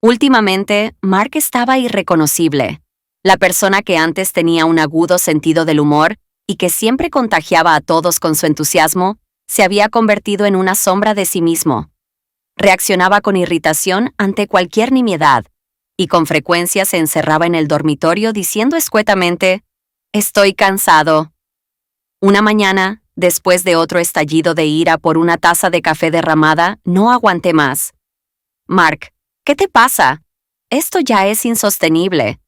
Últimamente, Mark estaba irreconocible. La persona que antes tenía un agudo sentido del humor y que siempre contagiaba a todos con su entusiasmo, se había convertido en una sombra de sí mismo. Reaccionaba con irritación ante cualquier nimiedad y con frecuencia se encerraba en el dormitorio diciendo escuetamente: «Estoy cansado». Una mañana, después de otro estallido de ira por una taza de café derramada, no aguanté más. «Mark, ¿qué te pasa? Esto ya es insostenible».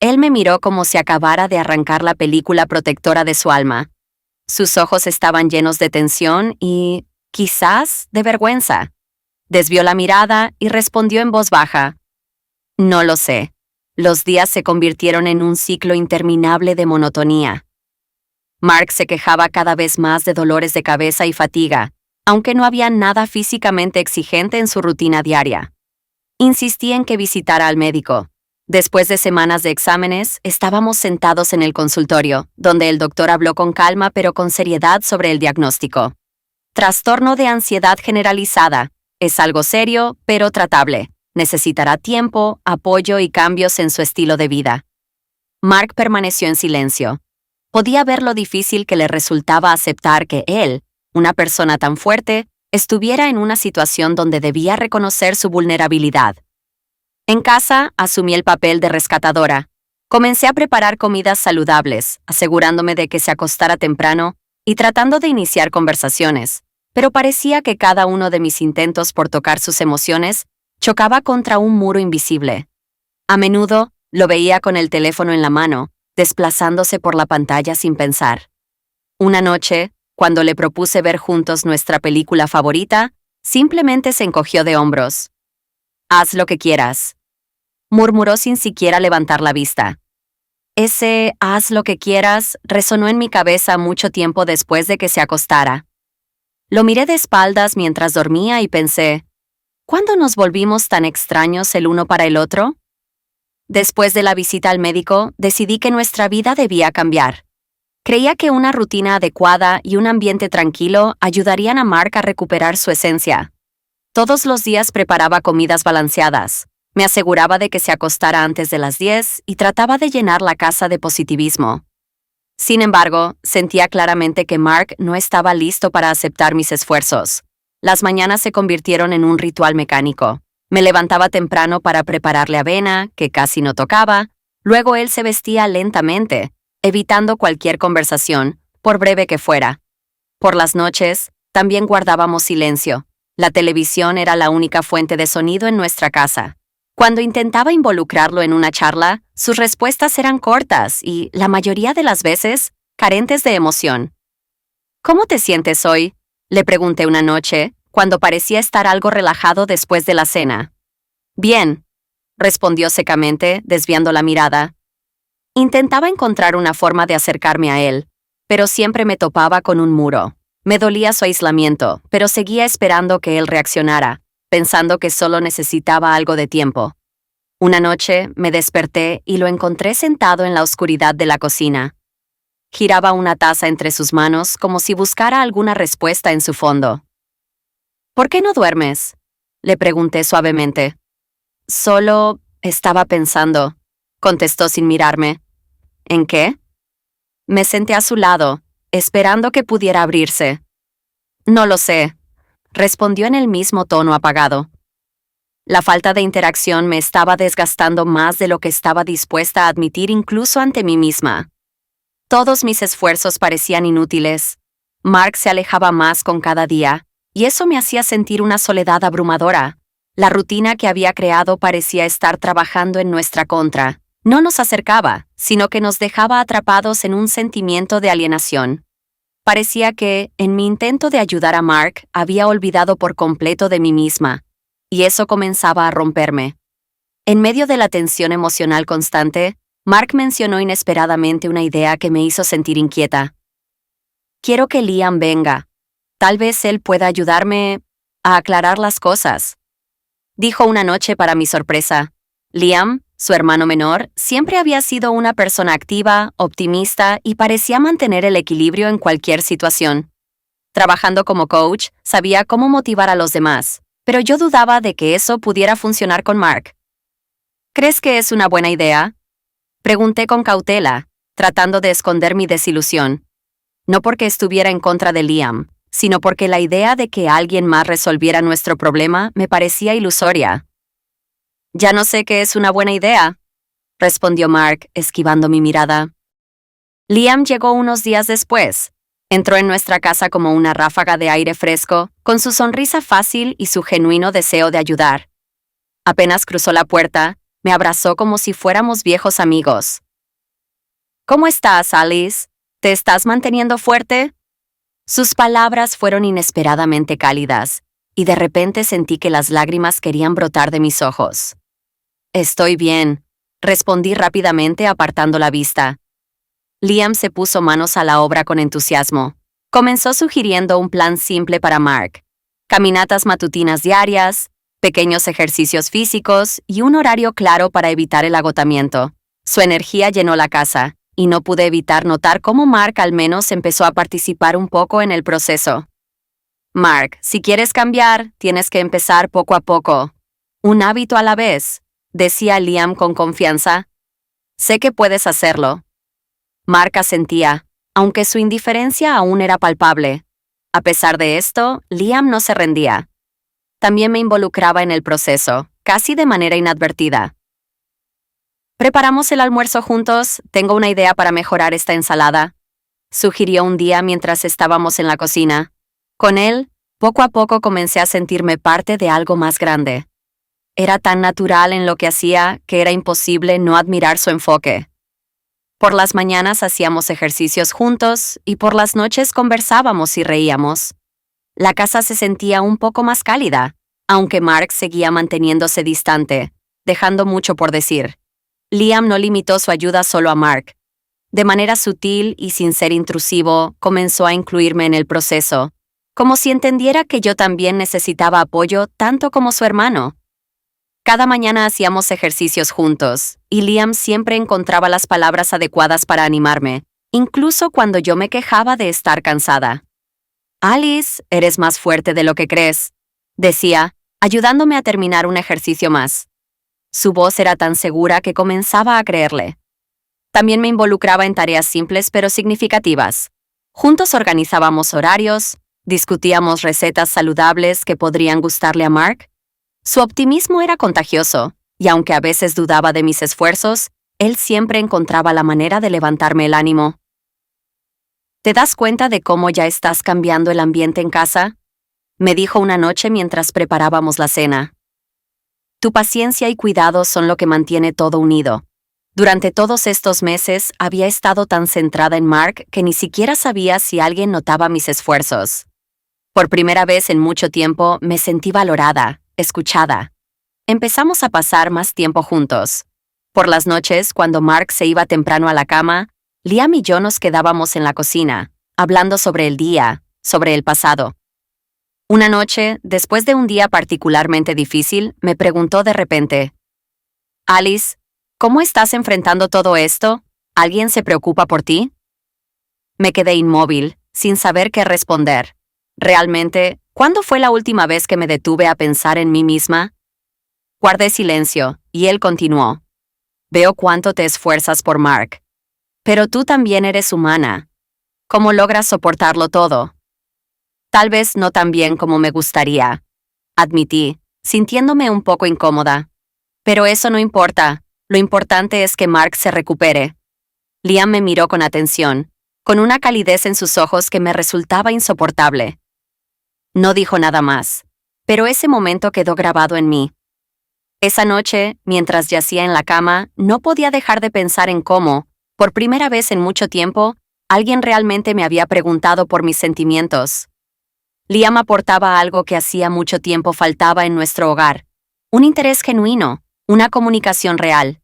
Él me miró como si acabara de arrancar la película protectora de su alma. Sus ojos estaban llenos de tensión y, quizás, de vergüenza. Desvió la mirada y respondió en voz baja: «No lo sé». Los días se convirtieron en un ciclo interminable de monotonía. Mark se quejaba cada vez más de dolores de cabeza y fatiga, aunque no había nada físicamente exigente en su rutina diaria. Insistí en que visitara al médico. Después de semanas de exámenes, estábamos sentados en el consultorio, donde el doctor habló con calma pero con seriedad sobre el diagnóstico. Trastorno de ansiedad generalizada. Es algo serio, pero tratable. Necesitará tiempo, apoyo y cambios en su estilo de vida. Mark permaneció en silencio. Podía ver lo difícil que le resultaba aceptar que él, una persona tan fuerte, estuviera en una situación donde debía reconocer su vulnerabilidad. En casa, asumí el papel de rescatadora. Comencé a preparar comidas saludables, asegurándome de que se acostara temprano y tratando de iniciar conversaciones, pero parecía que cada uno de mis intentos por tocar sus emociones chocaba contra un muro invisible. A menudo, lo veía con el teléfono en la mano, desplazándose por la pantalla sin pensar. Una noche, cuando le propuse ver juntos nuestra película favorita, simplemente se encogió de hombros. «Haz lo que quieras», murmuró sin siquiera levantar la vista. Ese «haz lo que quieras» resonó en mi cabeza mucho tiempo después de que se acostara. Lo miré de espaldas mientras dormía y pensé: ¿cuándo nos volvimos tan extraños el uno para el otro? Después de la visita al médico, decidí que nuestra vida debía cambiar. Creía que una rutina adecuada y un ambiente tranquilo ayudarían a Mark a recuperar su esencia. Todos los días preparaba comidas balanceadas. Me aseguraba de que se acostara antes de las 10 y trataba de llenar la casa de positivismo. Sin embargo, sentía claramente que Mark no estaba listo para aceptar mis esfuerzos. Las mañanas se convirtieron en un ritual mecánico. Me levantaba temprano para prepararle avena, que casi no tocaba. Luego él se vestía lentamente, evitando cualquier conversación, por breve que fuera. Por las noches, también guardábamos silencio. La televisión era la única fuente de sonido en nuestra casa. Cuando intentaba involucrarlo en una charla, sus respuestas eran cortas y, la mayoría de las veces, carentes de emoción. «¿Cómo te sientes hoy?», le pregunté una noche, cuando parecía estar algo relajado después de la cena. «Bien», respondió secamente, desviando la mirada. Intentaba encontrar una forma de acercarme a él, pero siempre me topaba con un muro. Me dolía su aislamiento, pero seguía esperando que él reaccionara, pensando que solo necesitaba algo de tiempo. Una noche me desperté y lo encontré sentado en la oscuridad de la cocina. Giraba una taza entre sus manos como si buscara alguna respuesta en su fondo. «¿Por qué no duermes?», le pregunté suavemente. «Solo estaba pensando», contestó sin mirarme. «¿En qué?». Me senté a su lado, esperando que pudiera abrirse. «No lo sé», respondió en el mismo tono apagado. La falta de interacción me estaba desgastando más de lo que estaba dispuesta a admitir incluso ante mí misma. Todos mis esfuerzos parecían inútiles. Mark se alejaba más con cada día, y eso me hacía sentir una soledad abrumadora. La rutina que había creado parecía estar trabajando en nuestra contra. No nos acercaba, sino que nos dejaba atrapados en un sentimiento de alienación. Parecía que, en mi intento de ayudar a Mark, había olvidado por completo de mí misma, y eso comenzaba a romperme. En medio de la tensión emocional constante, Mark mencionó inesperadamente una idea que me hizo sentir inquieta. «Quiero que Liam venga. Tal vez él pueda ayudarme a aclarar las cosas», dijo una noche para mi sorpresa. Liam, su hermano menor, siempre había sido una persona activa, optimista y parecía mantener el equilibrio en cualquier situación. Trabajando como coach, sabía cómo motivar a los demás, pero yo dudaba de que eso pudiera funcionar con Mark. ¿Crees que es una buena idea? Pregunté con cautela, tratando de esconder mi desilusión. No porque estuviera en contra de Liam, sino porque la idea de que alguien más resolviera nuestro problema me parecía ilusoria. Ya no sé qué es una buena idea, respondió Mark, esquivando mi mirada. Liam llegó unos días después. Entró en nuestra casa como una ráfaga de aire fresco, con su sonrisa fácil y su genuino deseo de ayudar. Apenas cruzó la puerta, me abrazó como si fuéramos viejos amigos. ¿Cómo estás, Alice? ¿Te estás manteniendo fuerte? Sus palabras fueron inesperadamente cálidas, y de repente sentí que las lágrimas querían brotar de mis ojos. Estoy bien, respondí rápidamente apartando la vista. Liam se puso manos a la obra con entusiasmo. Comenzó sugiriendo un plan simple para Mark: caminatas matutinas diarias, pequeños ejercicios físicos y un horario claro para evitar el agotamiento. Su energía llenó la casa, y no pude evitar notar cómo Mark al menos empezó a participar un poco en el proceso. Mark, si quieres cambiar, tienes que empezar poco a poco. Un hábito a la vez, decía Liam con confianza. Sé que puedes hacerlo. Mark asentía, aunque su indiferencia aún era palpable. A pesar de esto, Liam no se rendía. También me involucraba en el proceso, casi de manera inadvertida. ¿Preparamos el almuerzo juntos? Tengo una idea para mejorar esta ensalada, sugirió un día mientras estábamos en la cocina. Con él, poco a poco comencé a sentirme parte de algo más grande. Era tan natural en lo que hacía que era imposible no admirar su enfoque. Por las mañanas hacíamos ejercicios juntos y por las noches conversábamos y reíamos. La casa se sentía un poco más cálida, aunque Mark seguía manteniéndose distante, dejando mucho por decir. Liam no limitó su ayuda solo a Mark. De manera sutil y sin ser intrusivo, comenzó a incluirme en el proceso, como si entendiera que yo también necesitaba apoyo tanto como su hermano. Cada mañana hacíamos ejercicios juntos, y Liam siempre encontraba las palabras adecuadas para animarme, incluso cuando yo me quejaba de estar cansada. Alice, eres más fuerte de lo que crees, decía, ayudándome a terminar un ejercicio más. Su voz era tan segura que comenzaba a creerle. También me involucraba en tareas simples pero significativas. Juntos organizábamos horarios, discutíamos recetas saludables que podrían gustarle a Mark. Su optimismo era contagioso, y aunque a veces dudaba de mis esfuerzos, él siempre encontraba la manera de levantarme el ánimo. ¿Te das cuenta de cómo ya estás cambiando el ambiente en casa?, me dijo una noche mientras preparábamos la cena. Tu paciencia y cuidado son lo que mantiene todo unido. Durante todos estos meses había estado tan centrada en Mark que ni siquiera sabía si alguien notaba mis esfuerzos. Por primera vez en mucho tiempo me sentí valorada, escuchada. Empezamos a pasar más tiempo juntos. Por las noches, cuando Mark se iba temprano a la cama, Liam y yo nos quedábamos en la cocina, hablando sobre el día, sobre el pasado. Una noche, después de un día particularmente difícil, me preguntó de repente: Alice, ¿cómo estás enfrentando todo esto? ¿Alguien se preocupa por ti? Me quedé inmóvil, sin saber qué responder. Realmente, ¿cuándo fue la última vez que me detuve a pensar en mí misma? Guardé silencio, y él continuó. Veo cuánto te esfuerzas por Mark. Pero tú también eres humana. ¿Cómo logras soportarlo todo? Tal vez no tan bien como me gustaría, admití, sintiéndome un poco incómoda. Pero eso no importa, lo importante es que Mark se recupere. Liam me miró con atención, con una calidez en sus ojos que me resultaba insoportable. No dijo nada más, pero ese momento quedó grabado en mí. Esa noche, mientras yacía en la cama, no podía dejar de pensar en cómo, por primera vez en mucho tiempo, alguien realmente me había preguntado por mis sentimientos. Liam aportaba algo que hacía mucho tiempo faltaba en nuestro hogar: un interés genuino, una comunicación real.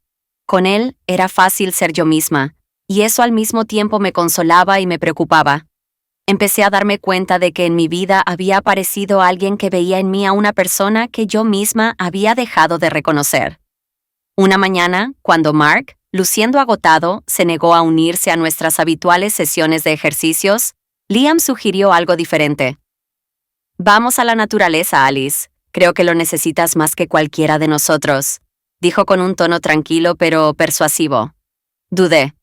Con él era fácil ser yo misma, y eso al mismo tiempo me consolaba y me preocupaba. Empecé a darme cuenta de que en mi vida había aparecido alguien que veía en mí a una persona que yo misma había dejado de reconocer. Una mañana, cuando Mark, luciendo agotado, se negó a unirse a nuestras habituales sesiones de ejercicios, Liam sugirió algo diferente. Vamos a la naturaleza, Alice. Creo que lo necesitas más que cualquiera de nosotros, dijo con un tono tranquilo pero persuasivo. Dudé.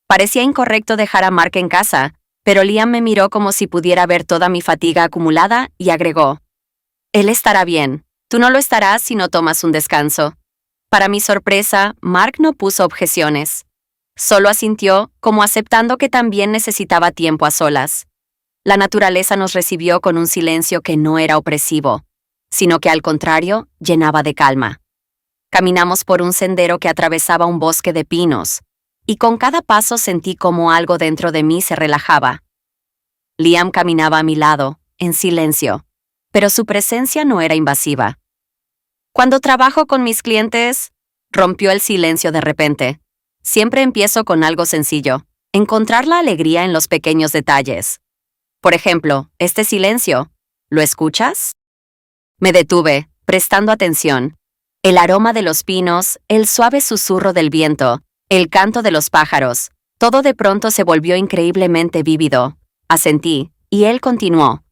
Parecía incorrecto dejar a Mark en casa, pero Liam me miró como si pudiera ver toda mi fatiga acumulada y agregó. Él estará bien. Tú no lo estarás si no tomas un descanso. Para mi sorpresa, Mark no puso objeciones. Solo asintió, como aceptando que también necesitaba tiempo a solas. La naturaleza nos recibió con un silencio que no era opresivo, sino que al contrario, llenaba de calma. Caminamos por un sendero que atravesaba un bosque de pinos, y con cada paso sentí como algo dentro de mí se relajaba. Liam caminaba a mi lado, en silencio, pero su presencia no era invasiva. Cuando trabajo con mis clientes, rompió el silencio de repente. Siempre empiezo con algo sencillo, encontrar la alegría en los pequeños detalles. Por ejemplo, este silencio, ¿lo escuchas? Me detuve, prestando atención. El aroma de los pinos, el suave susurro del viento, el canto de los pájaros, todo de pronto se volvió increíblemente vívido. Asentí, y él continuó.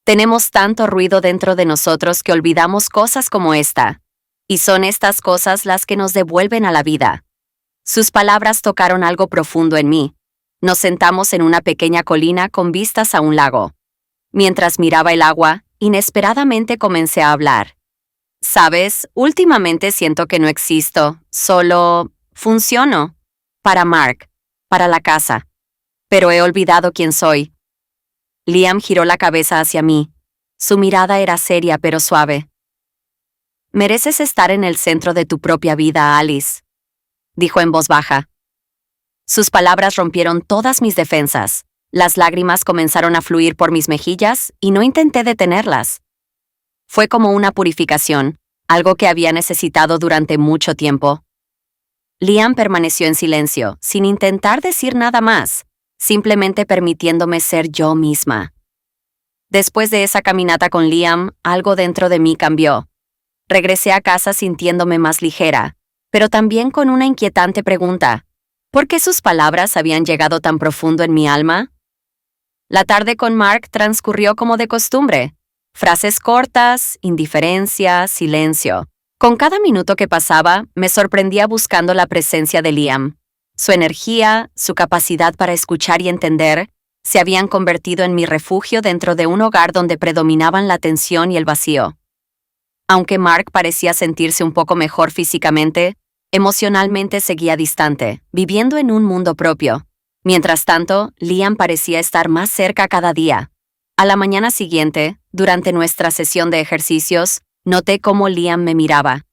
Tenemos tanto ruido dentro de nosotros que olvidamos cosas como esta. Y son estas cosas las que nos devuelven a la vida. Sus palabras tocaron algo profundo en mí. Nos sentamos en una pequeña colina con vistas a un lago. Mientras miraba el agua, inesperadamente comencé a hablar. Sabes, últimamente siento que no existo, solo funciono. Para Mark, para la casa. Pero he olvidado quién soy. Liam giró la cabeza hacia mí. Su mirada era seria pero suave. Mereces estar en el centro de tu propia vida, Alice, dijo en voz baja. Sus palabras rompieron todas mis defensas. Las lágrimas comenzaron a fluir por mis mejillas y no intenté detenerlas. Fue como una purificación, algo que había necesitado durante mucho tiempo. Liam permaneció en silencio, sin intentar decir nada más, simplemente permitiéndome ser yo misma. Después de esa caminata con Liam, algo dentro de mí cambió. Regresé a casa sintiéndome más ligera, pero también con una inquietante pregunta. ¿Por qué sus palabras habían llegado tan profundo en mi alma? La tarde con Mark transcurrió como de costumbre. Frases cortas, indiferencia, silencio. Con cada minuto que pasaba, me sorprendía buscando la presencia de Liam. Su energía, su capacidad para escuchar y entender, se habían convertido en mi refugio dentro de un hogar donde predominaban la tensión y el vacío. Aunque Mark parecía sentirse un poco mejor físicamente, emocionalmente seguía distante, viviendo en un mundo propio. Mientras tanto, Liam parecía estar más cerca cada día. A la mañana siguiente, durante nuestra sesión de ejercicios, noté cómo Liam me miraba.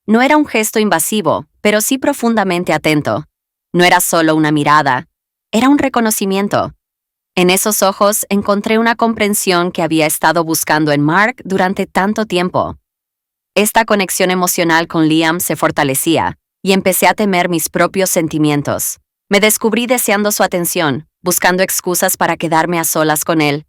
No era un gesto invasivo, pero sí profundamente atento. No era solo una mirada, era un reconocimiento. En esos ojos encontré una comprensión que había estado buscando en Mark durante tanto tiempo. Esta conexión emocional con Liam se fortalecía, y empecé a temer mis propios sentimientos. Me descubrí deseando su atención, buscando excusas para quedarme a solas con él.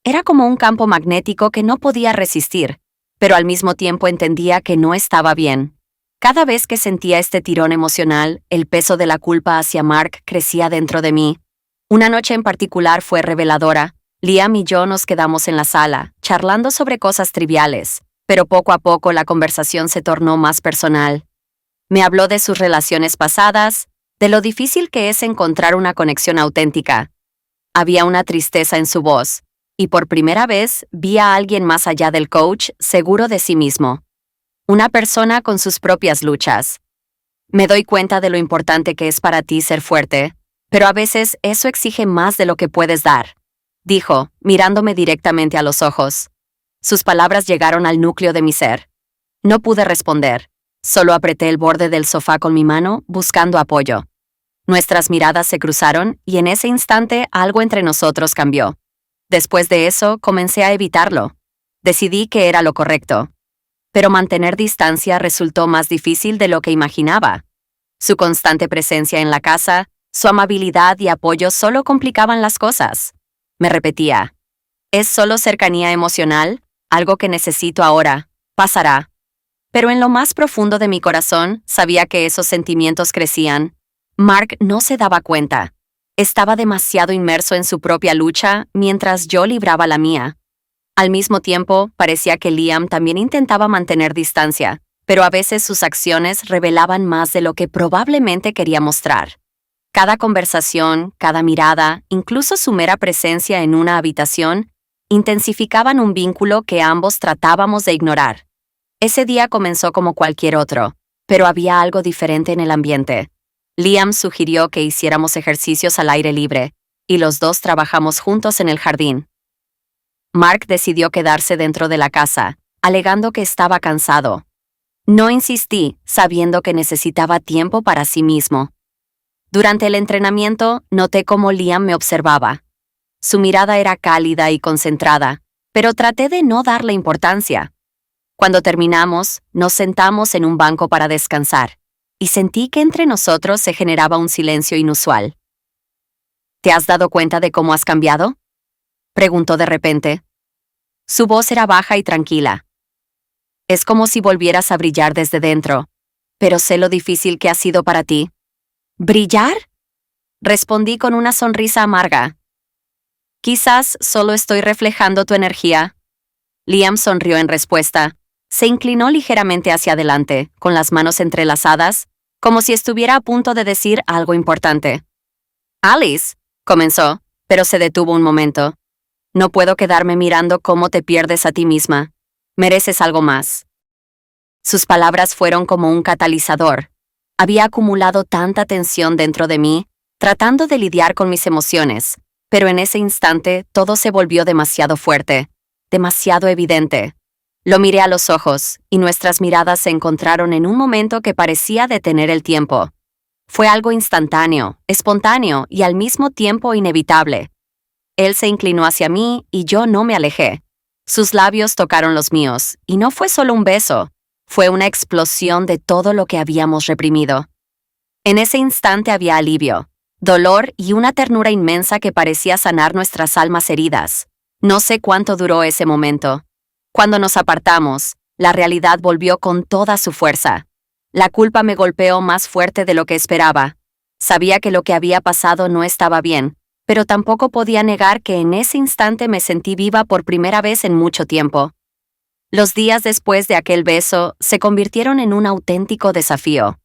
Era como un campo magnético que no podía resistir, pero al mismo tiempo entendía que no estaba bien. Cada vez que sentía este tirón emocional, el peso de la culpa hacia Mark crecía dentro de mí. Una noche en particular fue reveladora. Liam y yo nos quedamos en la sala, charlando sobre cosas triviales, pero poco a poco la conversación se tornó más personal. Me habló de sus relaciones pasadas, de lo difícil que es encontrar una conexión auténtica. Había una tristeza en su voz, y por primera vez vi a alguien más allá del coach seguro de sí mismo. Una persona con sus propias luchas. Me doy cuenta de lo importante que es para ti ser fuerte, pero a veces eso exige más de lo que puedes dar, dijo, mirándome directamente a los ojos. Sus palabras llegaron al núcleo de mi ser. No pude responder. Solo apreté el borde del sofá con mi mano, buscando apoyo. Nuestras miradas se cruzaron y en ese instante algo entre nosotros cambió. Después de eso, comencé a evitarlo. Decidí que era lo correcto. Pero mantener distancia resultó más difícil de lo que imaginaba. Su constante presencia en la casa, su amabilidad y apoyo solo complicaban las cosas. Me repetía, ¿es solo cercanía emocional? Algo que necesito ahora. Pasará. Pero en lo más profundo de mi corazón, sabía que esos sentimientos crecían. Mark no se daba cuenta. Estaba demasiado inmerso en su propia lucha, mientras yo libraba la mía. Al mismo tiempo, parecía que Liam también intentaba mantener distancia, pero a veces sus acciones revelaban más de lo que probablemente quería mostrar. Cada conversación, cada mirada, incluso su mera presencia en una habitación, intensificaban un vínculo que ambos tratábamos de ignorar. Ese día comenzó como cualquier otro, pero había algo diferente en el ambiente. Liam sugirió que hiciéramos ejercicios al aire libre, y los dos trabajamos juntos en el jardín. Mark decidió quedarse dentro de la casa, alegando que estaba cansado. No insistí, sabiendo que necesitaba tiempo para sí mismo. Durante el entrenamiento, noté cómo Liam me observaba. Su mirada era cálida y concentrada, pero traté de no darle importancia. Cuando terminamos, nos sentamos en un banco para descansar, y sentí que entre nosotros se generaba un silencio inusual. ¿Te has dado cuenta de cómo has cambiado?, preguntó de repente. Su voz era baja y tranquila. Es como si volvieras a brillar desde dentro, pero sé lo difícil que ha sido para ti. ¿Brillar?, respondí con una sonrisa amarga. Quizás solo estoy reflejando tu energía. Liam sonrió en respuesta. Se inclinó ligeramente hacia adelante, con las manos entrelazadas, como si estuviera a punto de decir algo importante. Alice, comenzó, pero se detuvo un momento. No puedo quedarme mirando cómo te pierdes a ti misma. Mereces algo más. Sus palabras fueron como un catalizador. Había acumulado tanta tensión dentro de mí, tratando de lidiar con mis emociones, pero en ese instante todo se volvió demasiado fuerte, demasiado evidente. Lo miré a los ojos, y nuestras miradas se encontraron en un momento que parecía detener el tiempo. Fue algo instantáneo, espontáneo y al mismo tiempo inevitable. Él se inclinó hacia mí y yo no me alejé. Sus labios tocaron los míos, y no fue solo un beso, fue una explosión de todo lo que habíamos reprimido. En ese instante había alivio, dolor y una ternura inmensa que parecía sanar nuestras almas heridas. No sé cuánto duró ese momento. Cuando nos apartamos, la realidad volvió con toda su fuerza. La culpa me golpeó más fuerte de lo que esperaba. Sabía que lo que había pasado no estaba bien, pero tampoco podía negar que en ese instante me sentí viva por primera vez en mucho tiempo. Los días después de aquel beso se convirtieron en un auténtico desafío.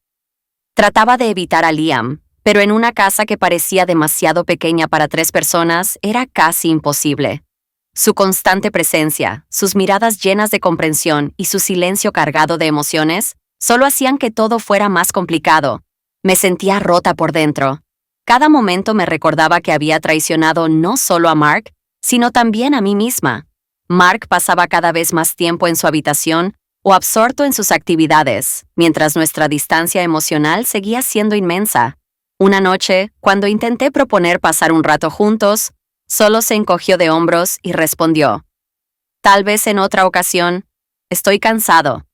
Trataba de evitar a Liam, pero en una casa que parecía demasiado pequeña para 3 personas era casi imposible. Su constante presencia, sus miradas llenas de comprensión y su silencio cargado de emociones solo hacían que todo fuera más complicado. Me sentía rota por dentro. Cada momento me recordaba que había traicionado no solo a Mark, sino también a mí misma. Mark pasaba cada vez más tiempo en su habitación o absorto en sus actividades, mientras nuestra distancia emocional seguía siendo inmensa. Una noche, cuando intenté proponer pasar un rato juntos, solo se encogió de hombros y respondió: «Tal vez en otra ocasión. Estoy cansado».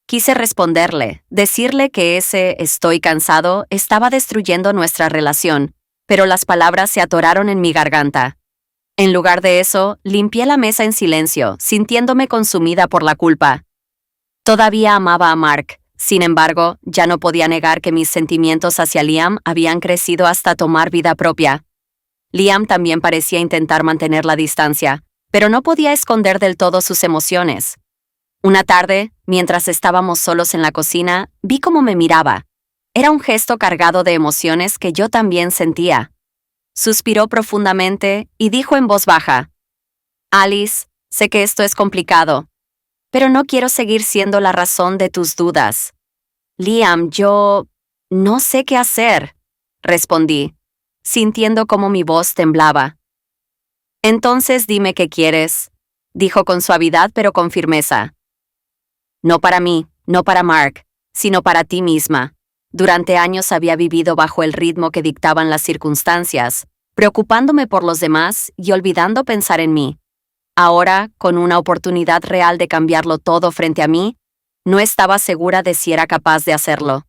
Quise responderle, decirle que ese «estoy cansado» estaba destruyendo nuestra relación, pero las palabras se atoraron en mi garganta. En lugar de eso, limpié la mesa en silencio, sintiéndome consumida por la culpa. Todavía amaba a Mark. Sin embargo, ya no podía negar que mis sentimientos hacia Liam habían crecido hasta tomar vida propia. Liam también parecía intentar mantener la distancia, pero no podía esconder del todo sus emociones. Una tarde, mientras estábamos solos en la cocina, vi cómo me miraba. Era un gesto cargado de emociones que yo también sentía. Suspiró profundamente y dijo en voz baja: «Alice, sé que esto es complicado, pero no quiero seguir siendo la razón de tus dudas». «Liam, yo no sé qué hacer», respondí, sintiendo cómo mi voz temblaba. «Entonces dime qué quieres», dijo con suavidad pero con firmeza. «No para mí, no para Mark, sino para ti misma». Durante años había vivido bajo el ritmo que dictaban las circunstancias, preocupándome por los demás y olvidando pensar en mí. Ahora, con una oportunidad real de cambiarlo todo frente a mí, no estaba segura de si era capaz de hacerlo.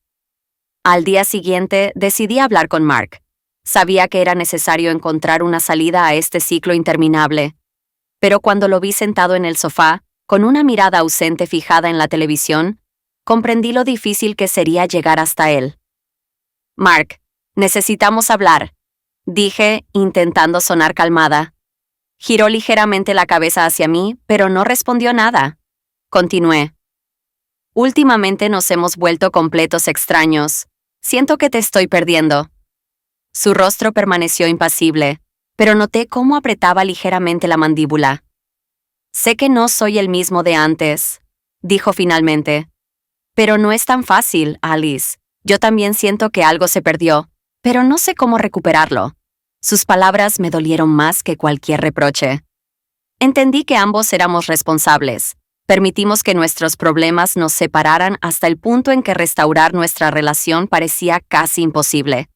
Al día siguiente, decidí hablar con Mark. Sabía que era necesario encontrar una salida a este ciclo interminable. Pero cuando lo vi sentado en el sofá, con una mirada ausente fijada en la televisión, comprendí lo difícil que sería llegar hasta él. «Mark, necesitamos hablar», dije, intentando sonar calmada. Giró ligeramente la cabeza hacia mí, pero no respondió nada. Continué: Últimamente nos hemos vuelto completos extraños. Siento que te estoy perdiendo. Su rostro permaneció impasible, pero noté cómo apretaba ligeramente la mandíbula. Sé que no soy el mismo de antes, dijo finalmente. Pero no es tan fácil, Alice. Yo también siento que algo se perdió, pero no sé cómo recuperarlo. Sus palabras me dolieron más que cualquier reproche. Entendí que ambos éramos responsables. Permitimos que nuestros problemas nos separaran hasta el punto en que restaurar nuestra relación parecía casi imposible.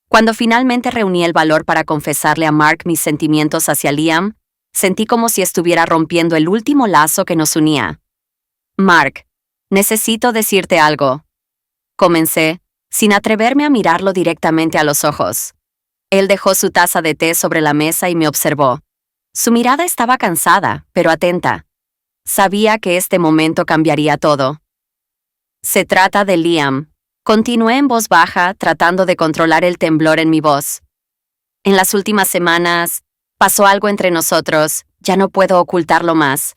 Cuando finalmente reuní el valor para confesarle a Mark mis sentimientos hacia Liam, sentí como si estuviera rompiendo el último lazo que nos unía. Mark, necesito decirte algo. Comencé, sin atreverme a mirarlo directamente a los ojos. Él dejó su taza de té sobre la mesa y me observó. Su mirada estaba cansada, pero atenta. Sabía que este momento cambiaría todo. Se trata de Liam. Continué en voz baja, tratando de controlar el temblor en mi voz. En las últimas semanas, pasó algo entre nosotros, ya no puedo ocultarlo más.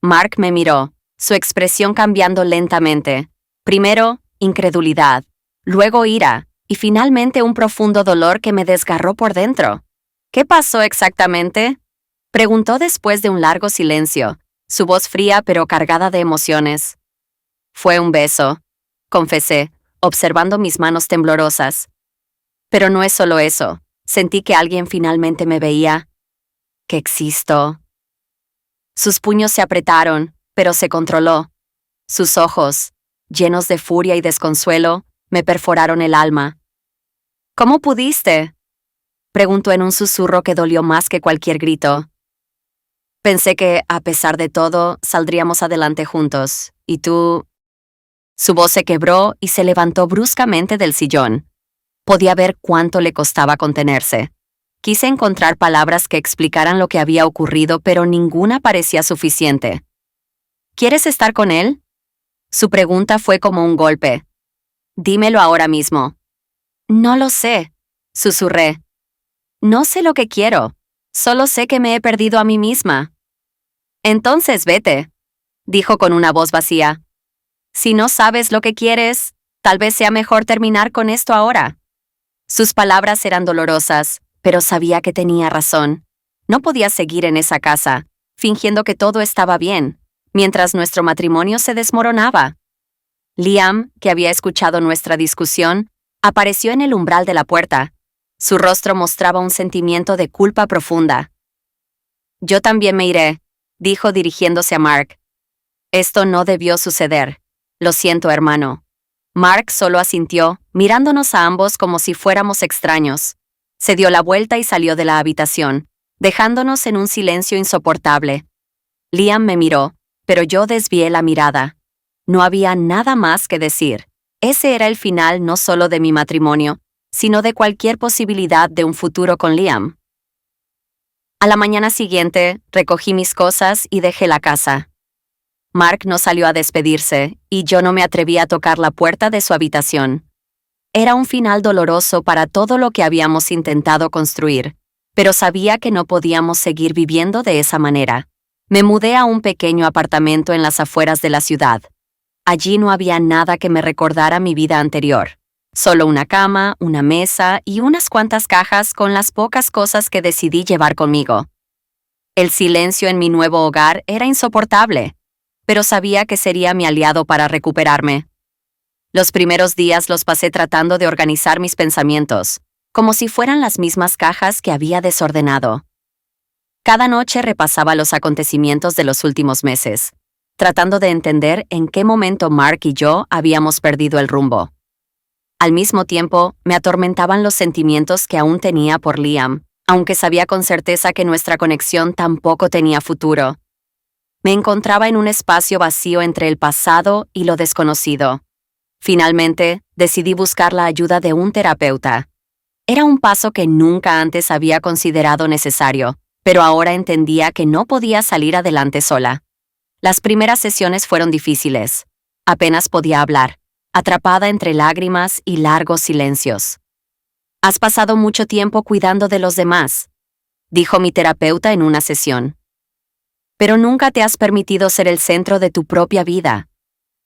Mark me miró, su expresión cambiando lentamente. Primero, incredulidad, luego ira, y finalmente un profundo dolor que me desgarró por dentro. ¿Qué pasó exactamente? Preguntó después de un largo silencio, su voz fría pero cargada de emociones. Fue un beso, confesé, observando mis manos temblorosas. Pero no es solo eso, sentí que alguien finalmente me veía. Que existo. Sus puños se apretaron, pero se controló. Sus ojos, llenos de furia y desconsuelo, me perforaron el alma. ¿Cómo pudiste? Preguntó en un susurro que dolió más que cualquier grito. Pensé que, a pesar de todo, saldríamos adelante juntos, y tú... Su voz se quebró y se levantó bruscamente del sillón. Podía ver cuánto le costaba contenerse. Quise encontrar palabras que explicaran lo que había ocurrido, pero ninguna parecía suficiente. ¿Quieres estar con él? Su pregunta fue como un golpe. Dímelo ahora mismo. No lo sé, susurré. No sé lo que quiero. Solo sé que me he perdido a mí misma. Entonces vete, dijo con una voz vacía. Si no sabes lo que quieres, tal vez sea mejor terminar con esto ahora. Sus palabras eran dolorosas, pero sabía que tenía razón. No podía seguir en esa casa, fingiendo que todo estaba bien, mientras nuestro matrimonio se desmoronaba. Liam, que había escuchado nuestra discusión, apareció en el umbral de la puerta. Su rostro mostraba un sentimiento de culpa profunda. Yo también me iré, dijo dirigiéndose a Mark. Esto no debió suceder. Lo siento, hermano. Mark solo asintió, mirándonos a ambos como si fuéramos extraños. Se dio la vuelta y salió de la habitación, dejándonos en un silencio insoportable. Liam me miró, pero yo desvié la mirada. No había nada más que decir. Ese era el final no solo de mi matrimonio, sino de cualquier posibilidad de un futuro con Liam. A la mañana siguiente, recogí mis cosas y dejé la casa. Mark no salió a despedirse, y yo no me atreví a tocar la puerta de su habitación. Era un final doloroso para todo lo que habíamos intentado construir, pero sabía que no podíamos seguir viviendo de esa manera. Me mudé a un pequeño apartamento en las afueras de la ciudad. Allí no había nada que me recordara mi vida anterior. Solo una cama, una mesa y unas cuantas cajas con las pocas cosas que decidí llevar conmigo. El silencio en mi nuevo hogar era insoportable, pero sabía que sería mi aliado para recuperarme. Los primeros días los pasé tratando de organizar mis pensamientos, como si fueran las mismas cajas que había desordenado. Cada noche repasaba los acontecimientos de los últimos meses, tratando de entender en qué momento Mark y yo habíamos perdido el rumbo. Al mismo tiempo, me atormentaban los sentimientos que aún tenía por Liam, aunque sabía con certeza que nuestra conexión tampoco tenía futuro. Me encontraba en un espacio vacío entre el pasado y lo desconocido. Finalmente, decidí buscar la ayuda de un terapeuta. Era un paso que nunca antes había considerado necesario, pero ahora entendía que no podía salir adelante sola. Las primeras sesiones fueron difíciles. Apenas podía hablar, atrapada entre lágrimas y largos silencios. «Has pasado mucho tiempo cuidando de los demás», dijo mi terapeuta en una sesión. «Pero nunca te has permitido ser el centro de tu propia vida.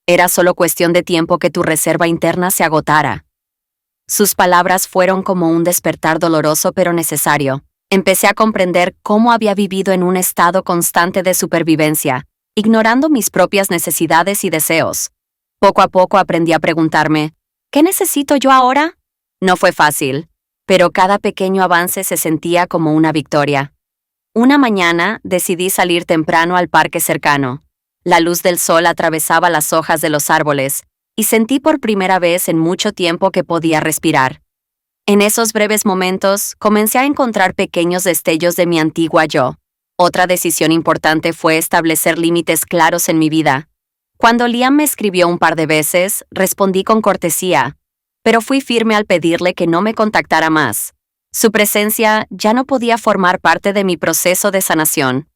Era solo cuestión de tiempo que tu reserva interna se agotara. Sus palabras fueron como un despertar doloroso pero necesario. Empecé a comprender cómo había vivido en un estado constante de supervivencia, ignorando mis propias necesidades y deseos. Poco a poco aprendí a preguntarme, ¿qué necesito yo ahora? No fue fácil, pero cada pequeño avance se sentía como una victoria. Una mañana decidí salir temprano al parque cercano. La luz del sol atravesaba las hojas de los árboles y sentí por primera vez en mucho tiempo que podía respirar. En esos breves momentos, comencé a encontrar pequeños destellos de mi antigua yo. Otra decisión importante fue establecer límites claros en mi vida. Cuando Liam me escribió un par de veces, respondí con cortesía, pero fui firme al pedirle que no me contactara más. Su presencia ya no podía formar parte de mi proceso de sanación.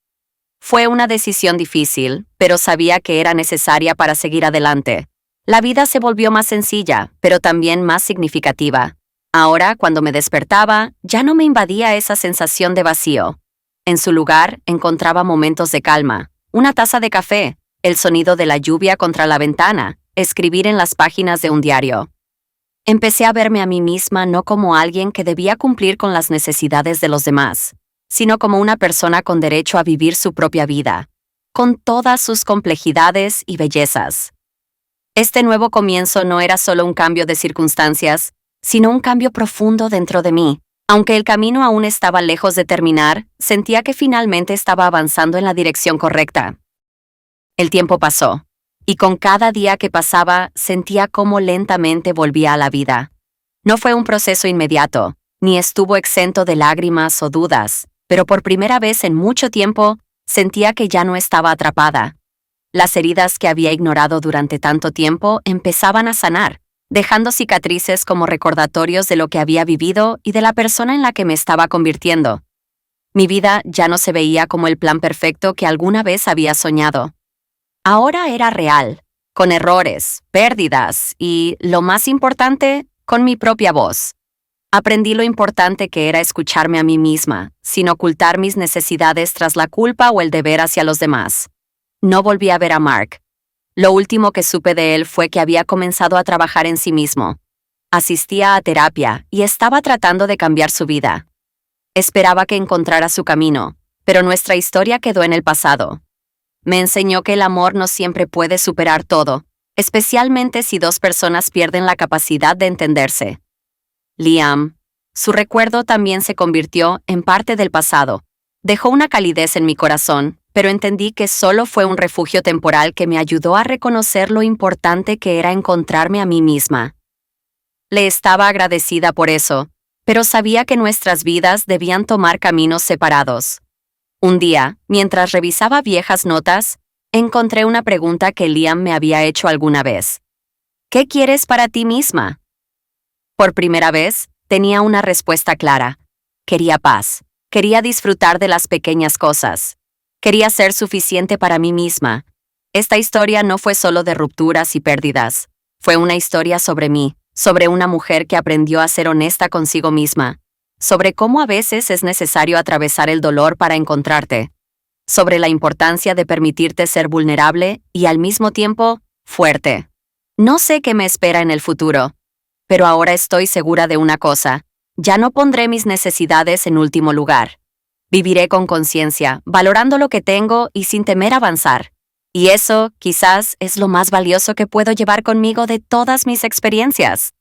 Fue una decisión difícil, pero sabía que era necesaria para seguir adelante. La vida se volvió más sencilla, pero también más significativa. Ahora, cuando me despertaba, ya no me invadía esa sensación de vacío. En su lugar, encontraba momentos de calma, una taza de café, el sonido de la lluvia contra la ventana, escribir en las páginas de un diario. Empecé a verme a mí misma no como alguien que debía cumplir con las necesidades de los demás, sino como una persona con derecho a vivir su propia vida, con todas sus complejidades y bellezas. Este nuevo comienzo no era solo un cambio de circunstancias, sino un cambio profundo dentro de mí. Aunque el camino aún estaba lejos de terminar, sentía que finalmente estaba avanzando en la dirección correcta. El tiempo pasó, y con cada día que pasaba sentía cómo lentamente volvía a la vida. No fue un proceso inmediato, ni estuvo exento de lágrimas o dudas, pero por primera vez en mucho tiempo sentía que ya no estaba atrapada. Las heridas que había ignorado durante tanto tiempo empezaban a sanar, dejando cicatrices como recordatorios de lo que había vivido y de la persona en la que me estaba convirtiendo. Mi vida ya no se veía como el plan perfecto que alguna vez había soñado. Ahora era real, con errores, pérdidas y, lo más importante, con mi propia voz. Aprendí lo importante que era escucharme a mí misma, sin ocultar mis necesidades tras la culpa o el deber hacia los demás. No volví a ver a Mark. Lo último que supe de él fue que había comenzado a trabajar en sí mismo. Asistía a terapia y estaba tratando de cambiar su vida. Esperaba que encontrara su camino, pero nuestra historia quedó en el pasado. Me enseñó que el amor no siempre puede superar todo, especialmente si dos personas pierden la capacidad de entenderse. Liam, su recuerdo también se convirtió en parte del pasado. Dejó una calidez en mi corazón, pero entendí que solo fue un refugio temporal que me ayudó a reconocer lo importante que era encontrarme a mí misma. Le estaba agradecida por eso, pero sabía que nuestras vidas debían tomar caminos separados. Un día, mientras revisaba viejas notas, encontré una pregunta que Liam me había hecho alguna vez. ¿Qué quieres para ti misma? Por primera vez, tenía una respuesta clara. Quería paz. Quería disfrutar de las pequeñas cosas. Quería ser suficiente para mí misma. Esta historia no fue solo de rupturas y pérdidas. Fue una historia sobre mí, sobre una mujer que aprendió a ser honesta consigo misma, sobre cómo a veces es necesario atravesar el dolor para encontrarte, sobre la importancia de permitirte ser vulnerable y al mismo tiempo, fuerte. No sé qué me espera en el futuro, pero ahora estoy segura de una cosa: ya no pondré mis necesidades en último lugar. Viviré con conciencia, valorando lo que tengo y sin temer avanzar. Y eso, quizás, es lo más valioso que puedo llevar conmigo de todas mis experiencias.